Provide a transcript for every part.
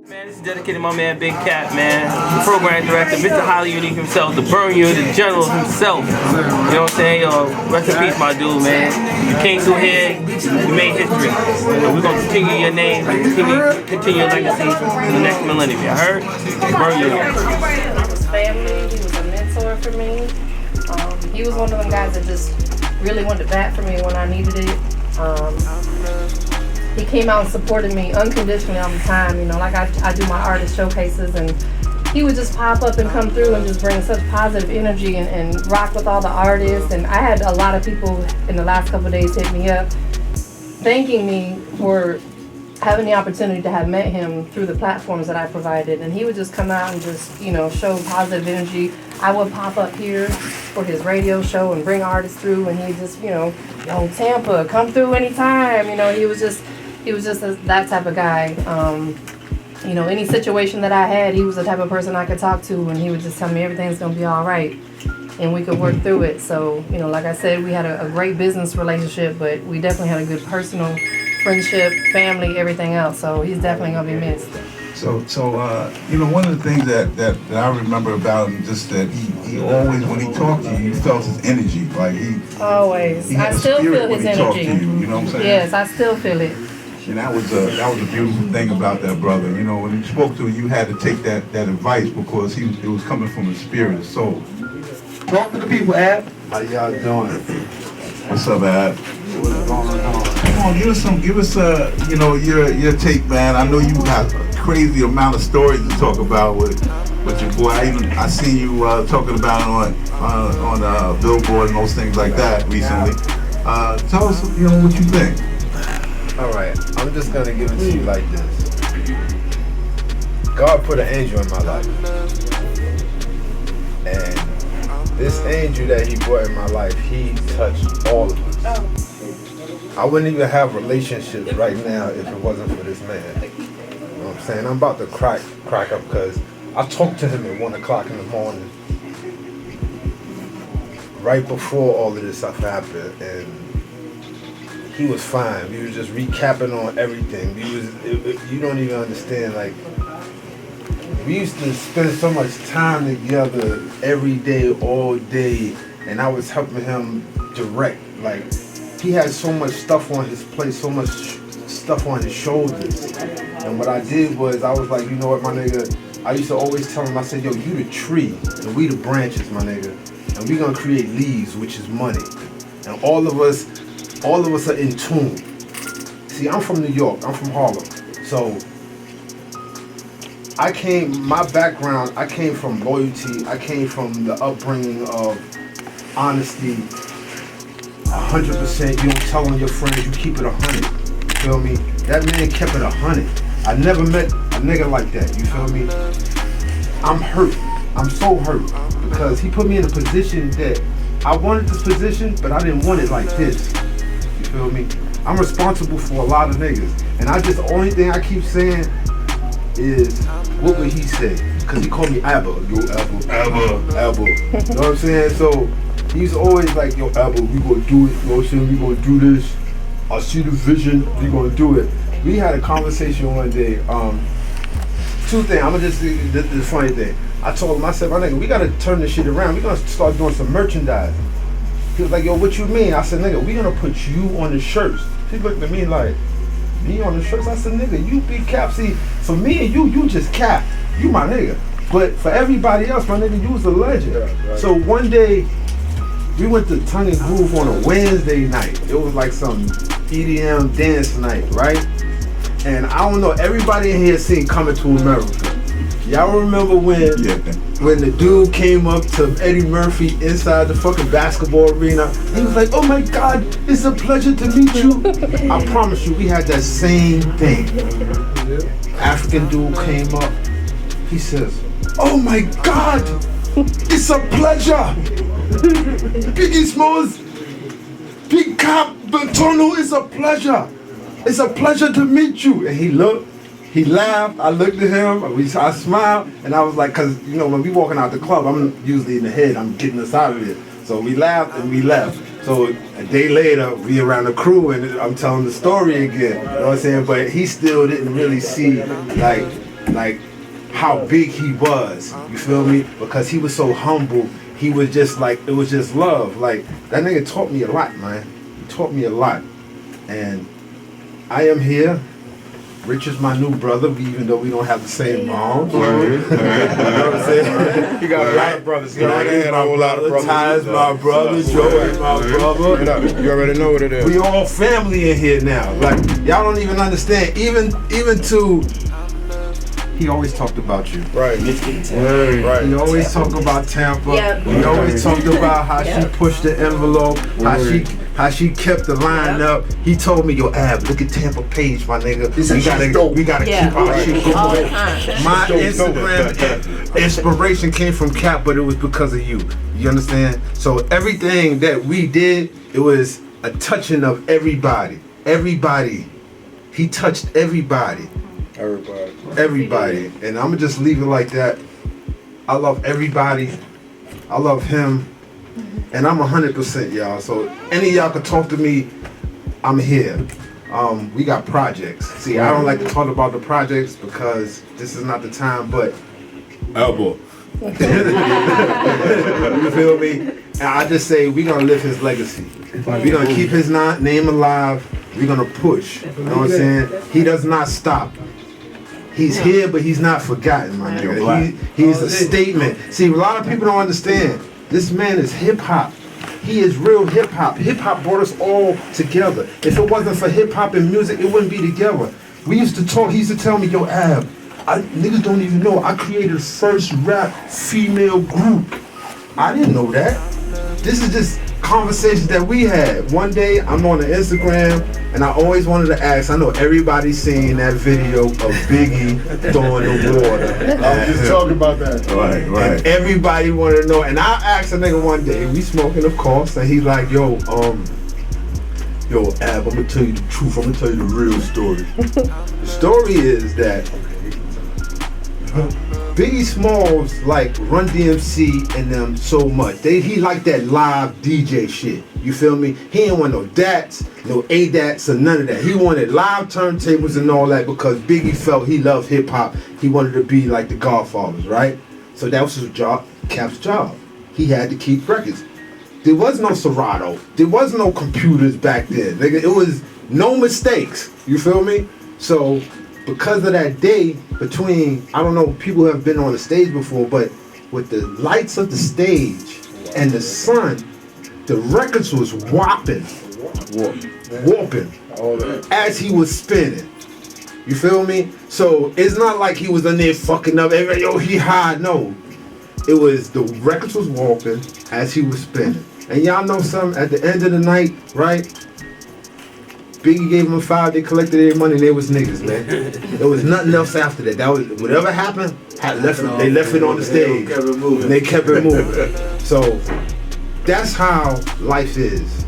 Man, this is dedicated to my man Big Cat, man. The program director, Mr. Highly Unique himself, the burn unit, the general himself. You know what I'm saying? Yo, rest in peace, my dude, man. You came through here, you made history. And we're gonna continue your name, continue your legacy to the next millennium. You heard? Burn unit. He was family, he was a mentor for me. He was one of them guys that just really wanted to bat for me when I needed it. He came out and supported me unconditionally all the time. You know, like I do my artist showcases, and he would just pop up and come through and just bring such positive energy and rock with all the artists. And I had a lot of people in the last couple of days hit me up thanking me for having the opportunity to have met him through the platforms that I provided. And he would just come out and just, you know, show positive energy. I would pop up here for his radio show and bring artists through, and he just, you know, yo, Tampa, come through anytime. You know, he was just that type of guy. You know, any situation that I had, he was the type of person I could talk to, and he would just tell me everything's gonna be all right, and we could work through it. So, you know, like I said, we had a great business relationship, but we definitely had a good personal friendship, family, everything else. So he's definitely gonna be missed. So you know, one of the things that I remember about him, just that he always, when he talked to you, you felt his energy. Like always. He had I still feel his energy. you know what I'm saying? Yes, I still feel it. And that was a beautiful thing about that brother. You know, when you spoke to him, you had to take that advice because it was coming from his spirit, his soul. Talk to the people, Ab. How y'all doing? What's up, Ab? What's going on? Come on, give us you know, your take, man. I know you got a crazy amount of stories to talk about with your boy. I seen you talking about it on Billboard and those things like that recently. Tell us, you know, what you think. All right, I'm just gonna give it to you like this. God put an angel in my life, and this angel that he brought in my life, he touched all of us. I wouldn't even have relationships right now if it wasn't for this man. You know what I'm saying? I'm about to crack up because I talked to him at 1 o'clock in the morning, right before all of this stuff happened, and he was fine. We was just recapping on everything. You don't even understand, like, we used to spend so much time together every day, all day, and I was helping him direct. Like, he had so much stuff on his plate, so much stuff on his shoulders. And what I did was, I was like, you know what, my nigga, I used to always tell him, I said, yo, you the tree, and we the branches, my nigga, and we gonna create leaves, which is money. And all of us are in tune. See, I'm from New York, I'm from Harlem. So my background, I came from loyalty, I came from the upbringing of honesty, 100%. You don't tell on your friends, you keep it 100. You feel me? That man kept it 100. I never met a nigga like that, you feel me? I'm hurt, I'm so hurt, because he put me in a position that I wanted this position, but I didn't want it like this. You feel me? I'm responsible for a lot of niggas. And the only thing I keep saying is, what would he say? Because he called me Abba. Yo, Abba. You know what I'm saying? So he's always like, yo, Abba, we gonna do it. You know what I'm saying? We gonna do this. I see the vision. We gonna do it. We had a conversation one day. Two things. I'm gonna just do this funny thing. I told him, I said, my nigga, we gotta turn this shit around. We gonna start doing some merchandise. He was like, yo, what you mean? I said, nigga, we gonna put you on the shirts. He looked at me like, me on the shirts? I said, nigga, you be Cap. See, for me and you just Cap. You my nigga. But for everybody else, my nigga, you was a legend. Yeah, right. So one day, we went to Tongue and Groove on a Wednesday night. It was like some EDM dance night, right? And I don't know, everybody in here seen Coming to America. Y'all remember when the dude came up to Eddie Murphy inside the fucking basketball arena? He was like, oh my God, it's a pleasure to meet you. I promise you, we had that same thing. African dude came up. He says, oh my God, it's a pleasure. Biggie Smalls, Big Cap, Bentono, it's a pleasure. It's a pleasure to meet you. And he looked. He laughed, I looked at him, I smiled, and I was like, cause you know, when we walking out the club, I'm usually in the head, I'm getting us out of here. So we laughed and we left. So a day later, we around the crew and I'm telling the story again, you know what I'm saying? But he still didn't really see, like, like how big he was. You feel me? Because he was so humble. He was just like, it was just love. Like, that nigga taught me a lot, man. He taught me a lot. And I am here. Rich is my new brother, even though we don't have the same mom. You know what I'm saying? You got a lot of brothers. You already had a whole lot of brothers. Ty is my brother. Joe is my brother. You already know what it is. We all family in here now. Like, y'all don't even understand. Even to, he always talked about you. Right. Right. He always talked about Tampa. Yep. He always talked about how she pushed the envelope, how she kept the line up. He told me, yo, Ab, look at Tampa Page, my nigga. We gotta keep our shit All the going. time. My Instagram inspiration came from Cap, but it was because of you. You understand? So everything that we did, it was a touching of everybody. Everybody. He touched everybody. Everybody. And I'm gonna just leave it like that. I love everybody. I love him. And I'm 100%, y'all. So any of y'all can talk to me, I'm here. We got projects. See, I don't like to talk about the projects because this is not the time, but Elbow. you feel me? And I just say we're gonna live his legacy. We're gonna keep his name alive. We're gonna push. You know what I'm saying? He does not stop. He's here, but he's not forgotten, my nigga. He's a statement. See, a lot of people don't understand. This man is hip hop. He is real hip hop. Hip hop brought us all together. If it wasn't for hip hop and music, it wouldn't be together. We used to talk. He used to tell me, yo, Ab, niggas don't even know. I created the first rap female group. I didn't know that. This is just conversations that we had. One day, I'm on the Instagram, and I always wanted to ask. I know everybody's seen that video of Biggie throwing the water. I was just talking about that. Right. And everybody wanted to know. And I asked a nigga one day, we smoking, of course, and he's like, yo, Ab, I'm gonna tell you the truth. I'm gonna tell you the real story. The story is that Biggie Smalls like Run DMC and them so much. He liked that live DJ shit. You feel me? He didn't want no DATs, no ADATs, or none of that. He wanted live turntables and all that because Biggie felt he loved hip hop. He wanted to be like the Godfathers, right? So that was his job, Cap's job. He had to keep records. There was no Serato. There was no computers back then. Nigga, it was no mistakes. You feel me? So because of that day between, I don't know, people have been on the stage before, but with the lights of the stage and the sun, the records was warping as he was spinning. You feel me? So it's not like he was in there fucking up. Yo, he high. No, it was the records was warping as he was spinning. And y'all know something? At the end of the night, right? Biggie gave them $5. They collected their money. They was niggas, man. There was nothing else after that. That was whatever happened. They left it on the stage. And they kept it moving. So that's how life is.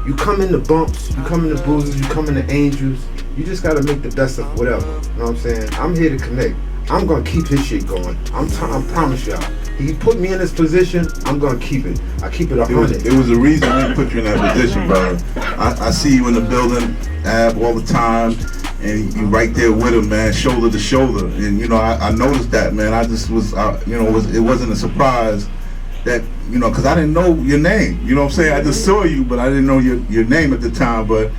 You come in the bumps, you come in the bruises, you come in the angels. You just gotta make the best of whatever. You know what I'm saying? I'm here to connect. I'm gonna keep his shit going. I promise y'all. He put me in this position, I'm gonna keep it. I keep it 100. It was a reason we put you in that position, brother. I see you in the building, Ab, all the time, and you right there with him, man, shoulder to shoulder. And you know, I noticed that, man. I just was, it wasn't a surprise that, you know, because I didn't know your name. You know what I'm saying? I just saw you, but I didn't know your name at the time. But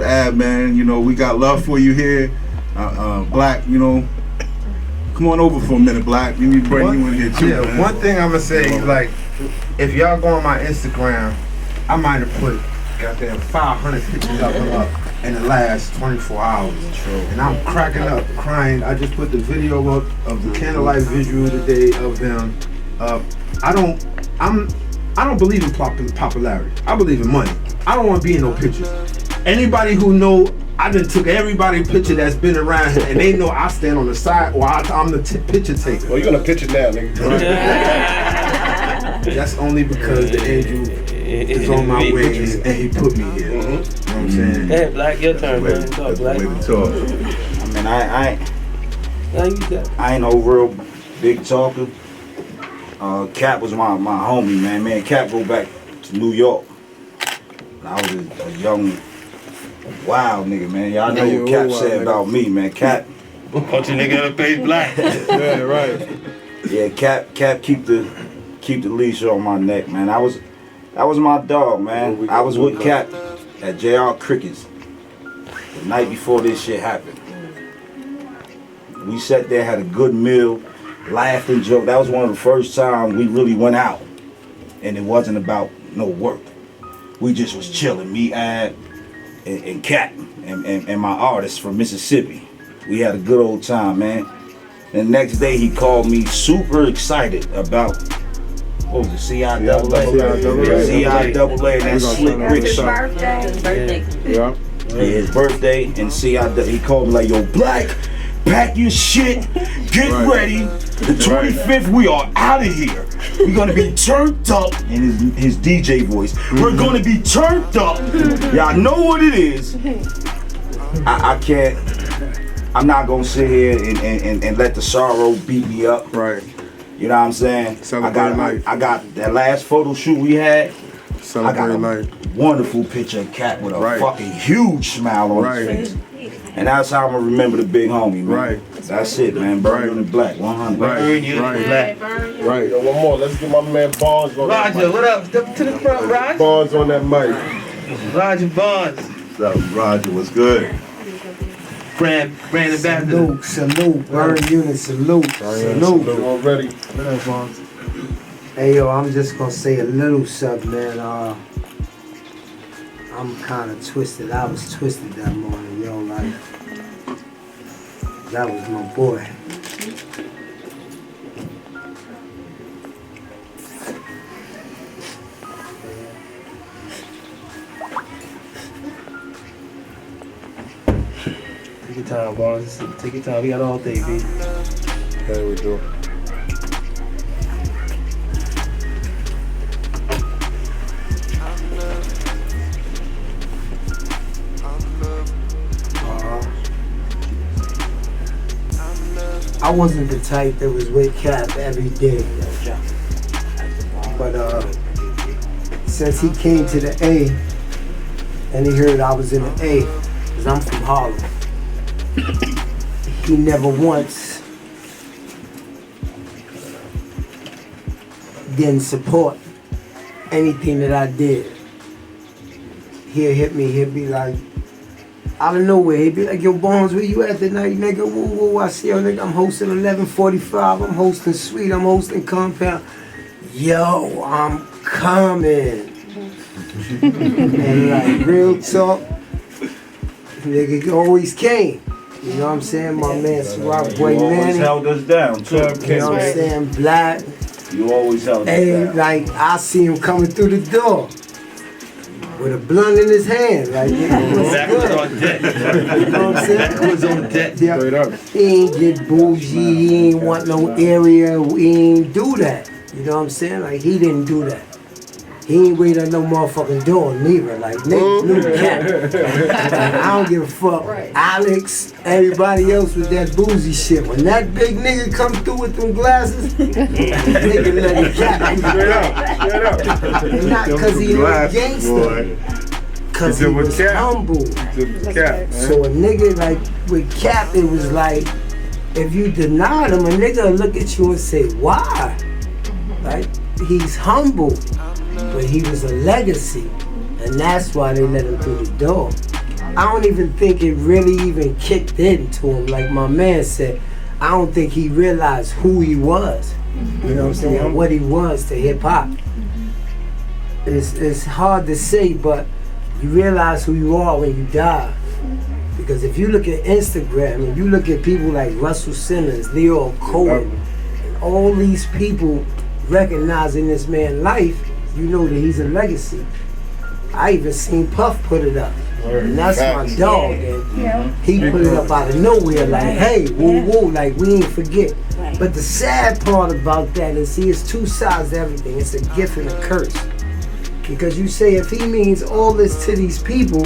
Ab, man, you know, we got love for you here. Black, you know. Come on over for a minute, Black. We need to bring you in here too. Yeah, man. one thing I'm gonna say is, like, if y'all go on my Instagram, I might have put goddamn 500 pictures up in the last 24 hours. And I'm cracking up, crying. I just put the video up of the candlelight visual today of them. I don't believe in popularity. I believe in money. I don't want to be in no pictures. Anybody who know, I done took everybody picture that's been around here, and they know I stand on the side or I'm the picture taker. Well, you're gonna picture now, nigga. That's only because the angel is on my wings and he put me here. You know what I'm saying? Hey, Black, your turn, man. Talk, That's the Black. way to talk. I mean, I ain't no real big talker. Cap was my homie, man. Me and Cap go back to New York. I was a young Wild nigga, man. Y'all know Yeah, what you Cap a wild said nigga. about me, man. Cap, Punch a nigga in the face black. Yeah, right. yeah, Cap keep the leash on my neck, man. That was my dog, man. I was with Cap at JR Crickets the night before this shit happened. We sat there, had a good meal, laughed and joked. That was one of the first times we really went out, and it wasn't about no work. We just was chilling, me, Ad, and Cap, and my artist from Mississippi. We had a good old time, man. And the next day he called me super excited about, what was it, CIAA? CIAA, that Slick Rick His shit. birthday. Yeah. Yeah, his birthday, and CIAA, he called me like, yo, Black, pack your shit, get Right. ready. The 25th, we are out of here. We're gonna be turned up, in his DJ voice. We're gonna be turned up. Y'all know what it is. I can't, I'm not gonna sit here and let the sorrow beat me up. Right. You know what I'm saying? Celebrate life. I got that last photo shoot we had. I got Celebrate a life. wonderful picture of Cat with a Right. fucking huge smile on Right. his face. And that's how I'm gonna remember the big homie, man. Right. That's it, man. Burn Right. in the black, 100. Right. Right. Right. Yo, one more. Let's get my man Bonds on that Roger, mic. what up? Step to the front, Roger. Bonds on that mic. Roger Bonds. What's up, Roger? What's good? Brand ambassador. Salute, burn unit, salute. Already. Hey yo, I'm just gonna say a little something, man. I'm kinda twisted. I was twisted that morning, yo, like that was my boy. Take your time, Bonds. Take your time. We got all day, baby. There we go. I wasn't the type that was with Cap every day. But since he came to the A and he heard I was in the A, because I'm from Harlem, he never once didn't support anything that I did. He'd be like, out of nowhere, he'd be like, yo, Bones, where you at tonight, nigga? Woo, woo, I see, yo, nigga, I'm hosting 1145, I'm hosting Suite, I'm hosting Compound. Yo, I'm coming. And like, real talk, nigga always came. You know what I'm saying? My man, Swap Boy You always Manny. held us down, too. You know what I'm saying? Black. You always held us Hey, down. like, I see him coming through the door with a blunt in his hand. Like, nigga, what's Zach was good? on deck. You know what I'm saying? Zach was on deck. Yeah. Straight up. He ain't get bougie, he ain't want no area, he ain't do that. You know what I'm saying? Like, he didn't do that. He ain't wait on no motherfucking door neither. Like, nigga, new cat. Like, I don't give a fuck. Right. Alex, everybody else with that boozy shit. When that big nigga come through with them glasses, nigga let him cat. Straight up. And not because he was a gangster. Because he was humble. Just Cap, man. So a nigga like with Cap, it was like if you denied him, a nigga would look at you and say, why? Like, he's humble, but he was a legacy, and that's why they let him through the door. I don't even think it really even kicked into him. Like my man said, I don't think he realized who he was. You know what I'm saying? And what he was to hip hop. It's hard to say, but you realize who you are when you die. Because if you look at Instagram and you look at people like Russell Simmons, Leo Cohen, and all these people recognizing this man's life, you know that he's a legacy. I even seen Puff put it up. And that's my dog. And he put it up out of nowhere like, hey, woo woo, like we ain't forget. But the sad part about that is, see, it's two sides to everything. It's a gift and a curse. Because you say if he means all this to these people,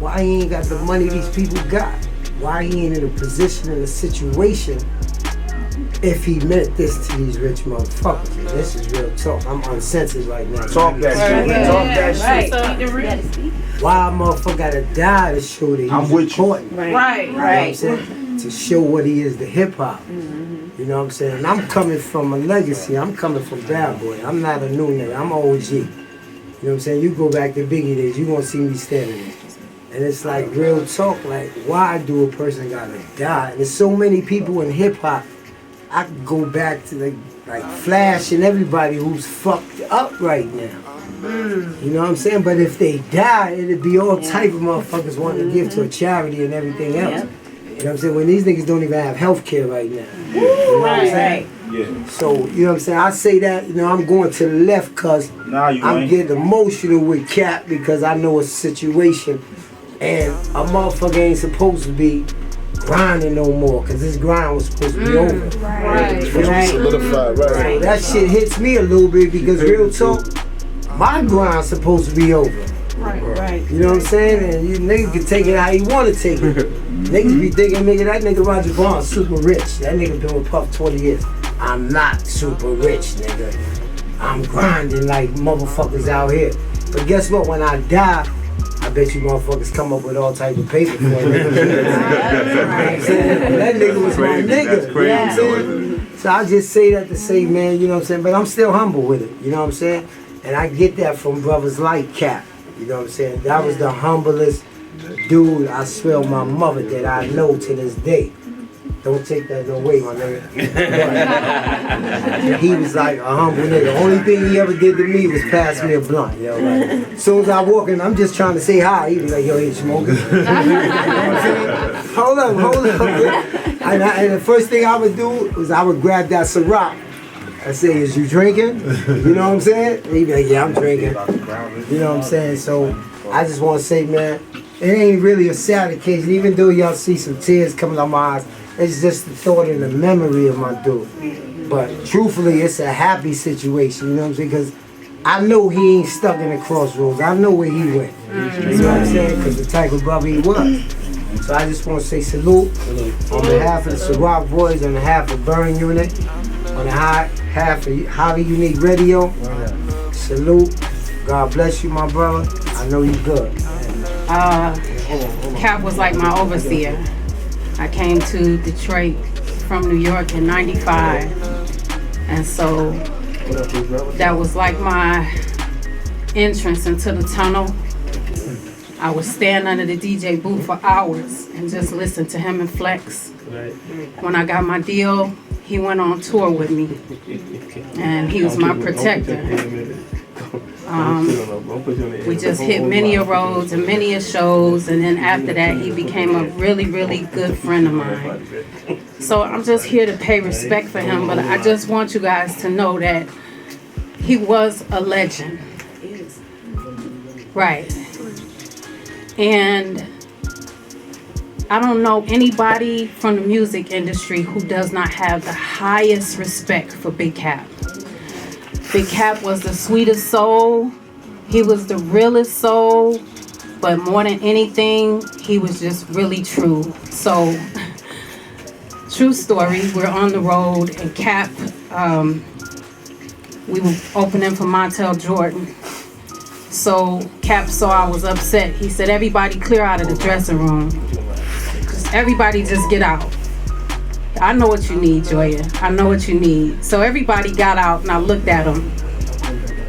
why he ain't got the money these people got? Why he ain't in a position, in a situation if he meant this to these rich motherfuckers. And this is real talk. I'm uncensored right now. Talk that shit. Yeah. Talk that shit. Why a motherfucker gotta die to show that he's I'm with you. important? Right. You know what I'm saying? To show what he is to hip hop. You know what I'm saying? And I'm coming from a legacy. I'm coming from Bad Boy. I'm not a new nigga. I'm OG. You know what I'm saying? You go back to Biggie days, you gonna see me standing there. And it's like real talk, like why do a person gotta die? And there's so many people in hip hop. I could go back to like Flash and everybody who's fucked up right now. You know what I'm saying? But if they die, it'd be all type of motherfuckers wanting to give to a charity and everything else. You know what I'm saying? When these niggas don't even have health care right now. You know what I'm saying? Yeah. So, you know what I'm saying? I say that, you know, I'm going to the left because I'm getting emotional with Cap because I know a situation and a motherfucker ain't supposed to be grinding no more because this grind was supposed to be over. Right. Solidified, right. So that shit hits me a little bit because real talk, my grind's supposed to be over. Right. You know what I'm saying? And you niggas can take it how you want to take it. Niggas be thinking, nigga, that nigga Roger Bond super rich. That nigga been with Puff 20 years. I'm not super rich, nigga. I'm grinding like motherfuckers out here. But guess what? When I die, I bet you motherfuckers come up with all type of paper for it. You know what I'm saying? That nigga was my nigga. That's crazy. You know what I'm saying? So I just say that to say, man, you know what I'm saying? But I'm still humble with it. You know what I'm saying? And I get that from brothers like Cap. You know what I'm saying? That was the humblest dude, I swear on my mother, that I know to this day. Don't take that no way, my nigga. He was like a humble nigga. The only thing he ever did to me was pass me a blunt. Yo, like, as soon as I walk in, I'm just trying to say hi. He be like, yo, you smoking? You know what I'm saying? Hold up. And the first thing I would do was I would grab that Ciroc. I say, is you drinking? You know what I'm saying? And he'd be like, yeah, I'm drinking. You know what I'm saying? So I just want to say, man, it ain't really a sad occasion. Even though y'all see some tears coming out my eyes, it's just the thought and the memory of my dude. But truthfully, it's a happy situation, you know what I'm saying? Because I know he ain't stuck in the crossroads. I know where he went. You know what I'm saying? Because the type of brother he was. So I just want to say salute on behalf of the Ciroc Boys, on behalf of Burn Unit, on behalf of Highly Unique Radio. Salute. God bless you, my brother. I know you good. Cap was like my overseer. I came to Detroit from New York in '95, and so that was like my entrance into the tunnel. I would stand under the DJ booth for hours and just listen to him and flex. When I got my deal, he went on tour with me, and he was my protector. We just hit many a roads and many a shows, and then after that he became a really, really good friend of mine. So I'm just here to pay respect for him, but I just want you guys to know that he was a legend. Right. And I don't know anybody from the music industry who does not have the highest respect for Big Cap. Big Cap was the sweetest soul. He was the realest soul. But more than anything, he was just really true. So, true story, we're on the road and Cap, we were opening for Montel Jordan. So Cap saw I was upset. He said, everybody clear out of the dressing room. Everybody just get out. I know what you need, Joya. I know what you need. So everybody got out and I looked at him.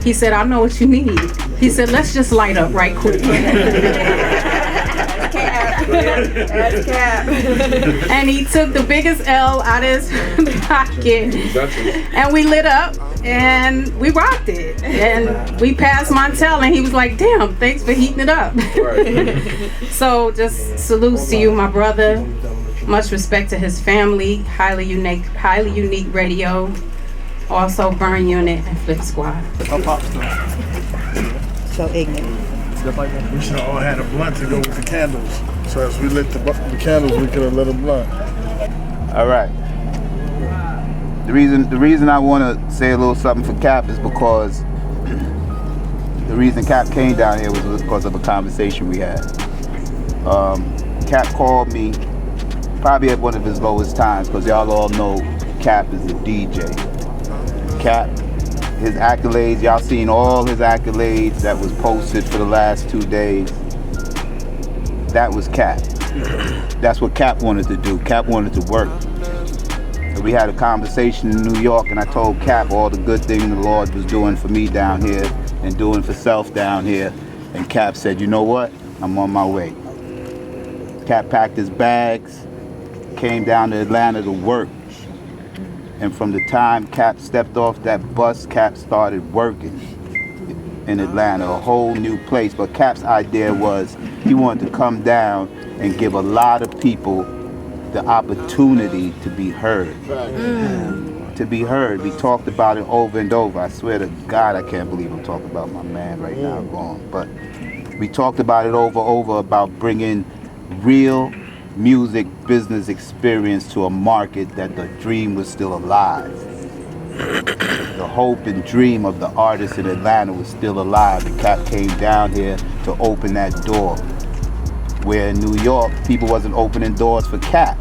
He said, I know what you need. He said, let's just light up right quick. That's Cap. And he took the biggest L out of his pocket. And we lit up and we rocked it. And we passed Montel and he was like, damn, thanks for heating it up. So just salutes to you, my brother. Much respect to his family, Highly Unique Radio, also Burn Unit and Flip Squad. So ignorant. We should have all had a blunt to go with the candles. So as we lit the candles, we could have lit a blunt. All right. The reason I want to say a little something for Cap is because the reason Cap came down here was because of a conversation we had. Cap called me probably at one of his lowest times, because y'all all know Cap is a DJ. Cap, his accolades, y'all seen all his accolades that was posted for the last 2 days. That was Cap. That's what Cap wanted to do. Cap wanted to work. So we had a conversation in New York, and I told Cap all the good things the Lord was doing for me down here and doing for self down here. And Cap said, you know what? I'm on my way. Cap packed his bags, came down to Atlanta to work. And from the time Cap stepped off that bus, Cap started working in Atlanta, a whole new place. But Cap's idea was he wanted to come down and give a lot of people the opportunity to be heard. To be heard. We talked about it over and over. I swear to God, I can't believe I'm talking about my man right now gone. But we talked about it over about bringing real music business experience to a market that the dream was still alive. The hope and dream of the artists in Atlanta was still alive, and Cap came down here to open that door. Where in New York, people wasn't opening doors for Cap.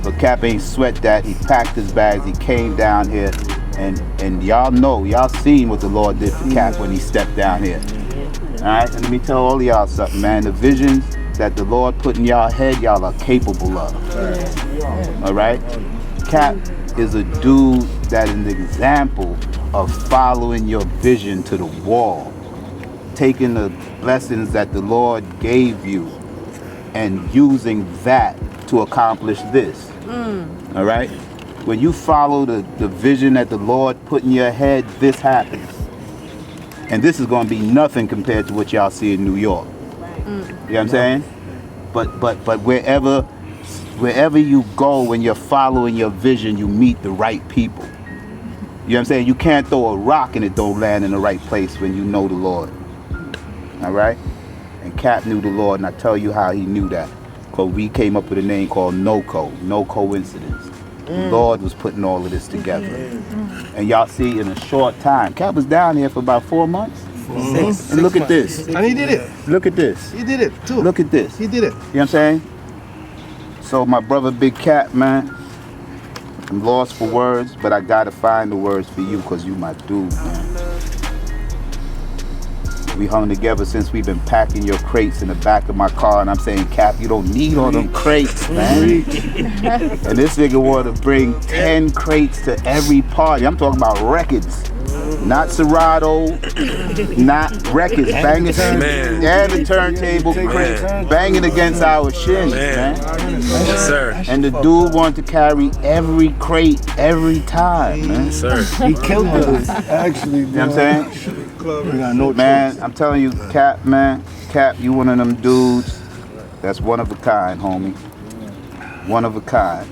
But Cap ain't sweat that. He packed his bags, he came down here, and y'all know, y'all seen what the Lord did for Cap when he stepped down here. Alright, and let me tell all of y'all something, man. The visions that the Lord put in y'all head, y'all are capable of. Alright? Cap is a dude that is an example of following your vision to the wall. Taking the blessings that the Lord gave you and using that to accomplish this. All right? When you follow the vision that the Lord put in your head, this happens. And this is going to be nothing compared to what y'all see in New York. You know what I'm saying? But wherever you go, when you're following your vision, you meet the right people. You know what I'm saying? You can't throw a rock and it don't land in the right place when you know the Lord. All right? And Cap knew the Lord, and I tell you how he knew that. Because we came up with a name called No Coincidence. The Lord was putting all of this together. And y'all see, in a short time, Cap was down here for about 4 months. And look at this. And he did it. Look at this. He did it too. Look at this. He did it. You know what I'm saying? So my brother Big Cap, man, I'm lost for words, but I gotta find the words for you because you my dude, man. We hung together since we've been packing your crates in the back of my car, and I'm saying, Cap, you don't need all them crates, man. And this nigga wanted to bring 10 crates to every party. I'm talking about records. Not Serato, not records, banging and the turntable crates, banging against our shins, man. Yes, sir. And the dude wanted to carry every crate every time, man. Yes, sir. He killed us, actually. You know what I'm saying? Man, I'm telling you, Cap, man, Cap, you one of them dudes that's one of a kind, homie. One of a kind.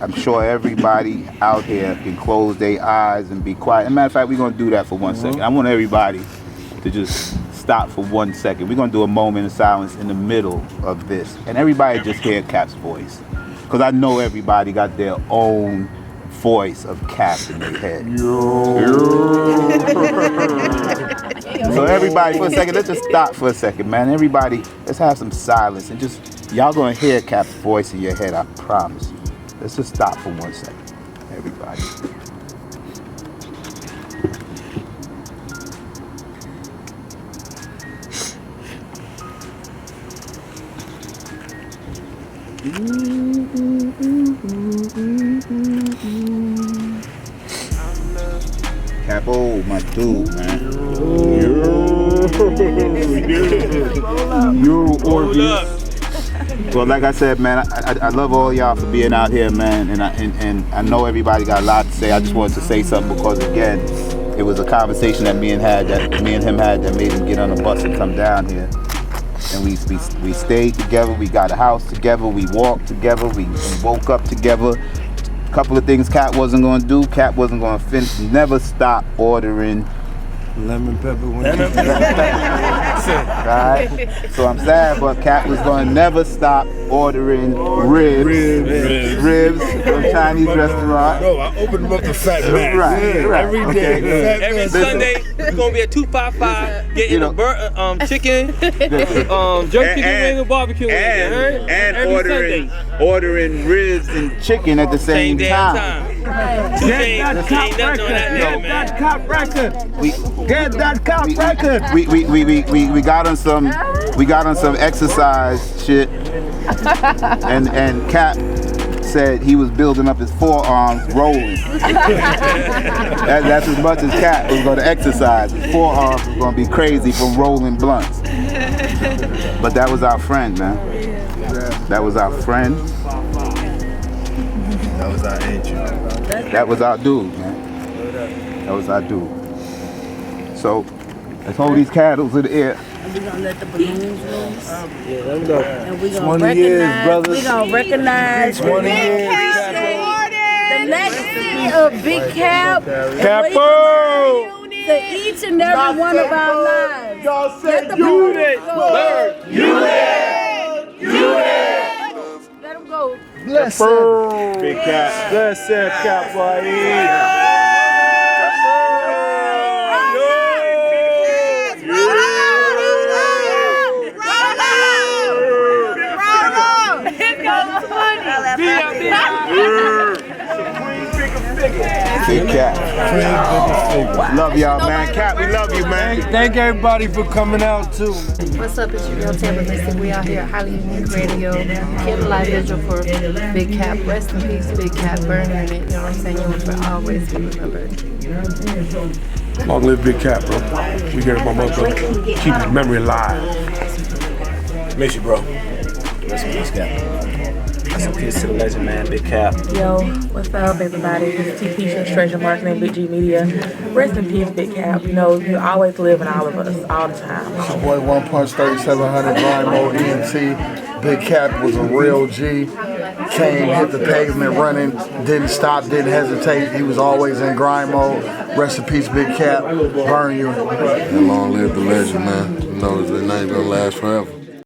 I'm sure everybody out here can close their eyes and be quiet. As a matter of fact, we're going to do that for 1 second. I want everybody to just stop for 1 second. We're going to do a moment of silence in the middle of this. And everybody just hear Cap's voice. Because I know everybody got their own voice of Cap in their head. So everybody, for a second, let's just stop for a second, man. Everybody, let's have some silence. And just, y'all going to hear Cap's voice in your head, I promise you. Let's just stop for 1 second, everybody. Capo, my dude, man. You're Orpheus. Well, like I said, man, I love all y'all for being out here, man, and I know everybody got a lot to say. I just wanted to say something because, again, it was a conversation that me and him had that made him get on the bus and come down here. And we stayed together. We got a house together. We walked together. We woke up together. A couple of things Cap wasn't going to do. Cap wasn't going to finish. Never stop ordering lemon pepper. Listen. Right? So I'm sad, but Cat was gonna never stop ordering ribs from Chinese restaurant. No, I opened them up to Fat Man. Right. Every day. Okay. Every Sunday, we're gonna be at 255 getting chicken, jerk chicken wing and barbecue wing. And Every ordering ribs and chicken at the same time. Get that cop record. Get that cop record. We got on some exercise shit, and Cap said he was building up his forearms rolling. That's as much as Cap was going to exercise. His forearms was going to be crazy from rolling blunts. But that was our friend, man. That was our friend. That was our angel. That was our dude, man. That was our dude. So, let's hold these candles in the air. And we're gonna let the balloons loose. Yeah, let me go. And we're gonna 20 years, recognize, brother. we're gonna recognize 20 years. the legacy of Big Cap. Capo! To each and every one of our lives. Y'all Let said the you balloons it. go. Let them go. Bless him. Big Cap. Bless him, Cap boy. Big Cap. Love y'all, man. Cap, we love you, man. Thank everybody for coming out, too. What's up? It's your girl Tampa Mystic. We out here at Highly Unique Radio. Candlelight vigil for Big Cap. Rest in peace, Big Cap. Burn unit. You know what I'm saying? You will always be remembered. Long live Big Cap, bro. We here at my mother. Keep his memory alive. Miss you, bro. Rest in peace, Cap. Rest in peace to the legend, man, Big Cap. Yo, what's up, everybody? It's TP from Stranger Marketing, Big G Media. Rest in peace, Big Cap. You know, you always live in all of us, all the time. It's your boy 1 Punch 3700 Grind Mode ENT. Big Cap was a real G. Came, hit the pavement running, didn't stop, didn't hesitate. He was always in grind mode. Rest in peace, Big Cap. Burn you. And long live the legend, man. You know, the name gonna last forever.